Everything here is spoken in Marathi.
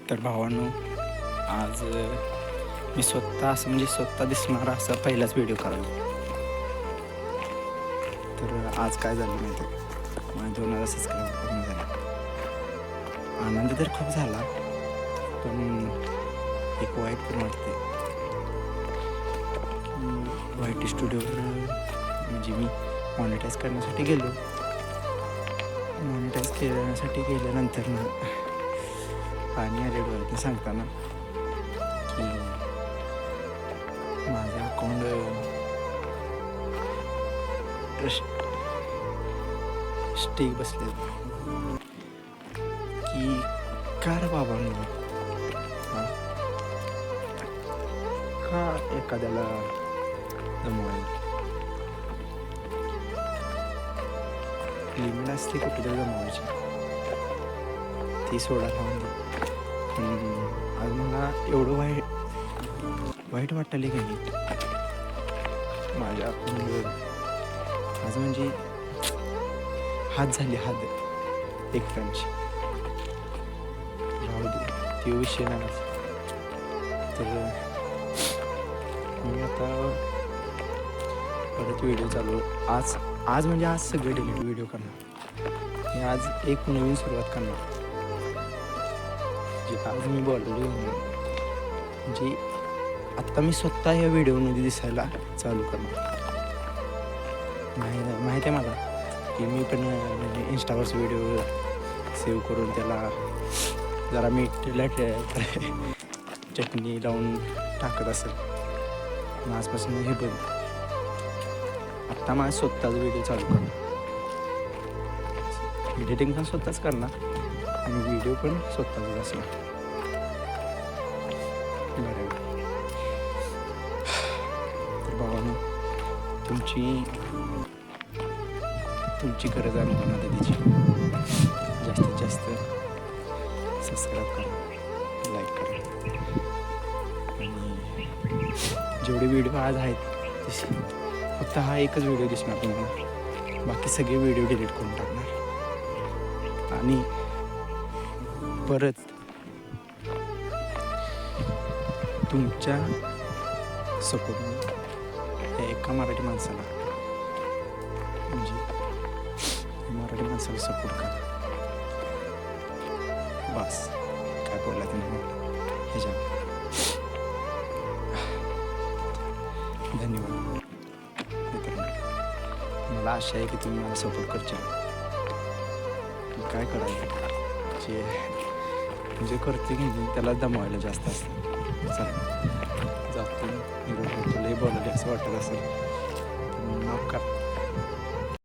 तर भावांनो, आज मी स्वतः दिसणारा असा पहिलाच व्हिडिओ करायला. तर आज काय झालं माहिती आहे, माझे 2000 सबस्क्राईबर पूर्ण झाले. आनंद तर खूप झाला, पण एक वाईट पण वाटते. वाईट स्टुडिओवर म्हणजे मी मॉनिटाईज करण्यासाठी गेलो. मॉनिटाईज करण्यासाठी गेल्यानंतर ना पाणी आले डोळ्यात सांगताना की माझं अकाउंट स्टिक बसले की का रे बाबांनो, का एखाद्याला जमवायला लिमिट असते कुठेतरी जमवायची, ती सोडायला लावून दे. आज मला एवढं वाईट वाटायला की नाही माझ्या अकाउंटवर. माझं म्हणजे हात झाली एक फ्रेंडची. राहू दे, ते विषय नाही माझा. तर मी आता परत व्हिडिओ चालू आज म्हणजे आज सगळे डिलीट व्हिडिओ करणार. मी आज एक नवीन सुरुवात करणार. जे आज मी बोललो म्हणजे आत्ता मी स्वतः या व्हिडिओमध्ये दिसायला चालू करणार. माहीत आहे मला की मी पण इंस्टावरच व्हिडिओ सेव्ह करून त्याला जरा मीठला चटणी लावून टाकत असेल. पण आजपासून हे बंद. आत्ता माझा स्वतःच व्हिडिओ चालू करणार. एडिटिंग पण स्वतःच करणार आणि व्हिडिओ पण स्वतःच असणार. बरं, तर बाबांनो, तुमची गरज आहे मला मदतीची. जास्तीत जास्त सबस्क्राईब करा, लाईक करा आणि जेवढे व्हिडिओ आज आहेत फक्त हा एकच व्हिडिओ दिसणार तुम्हाला. बाकी सगळे व्हिडिओ डिलीट करून टाकणार. आणि परत तुमच्या सपोर्टने एका मराठी माणसाला सपोर्ट करा. बस काय बोलला तुम्ही ह्याच्या. धन्यवाद मित्रांनो. मला आशा आहे की तुम्ही मला सपोर्ट करशाल. काय करायचं जे करते की नाही त्याला दमवायला जास्त असतं. चला जातो, लई बोलायला असं वाटत असेल माफ करा.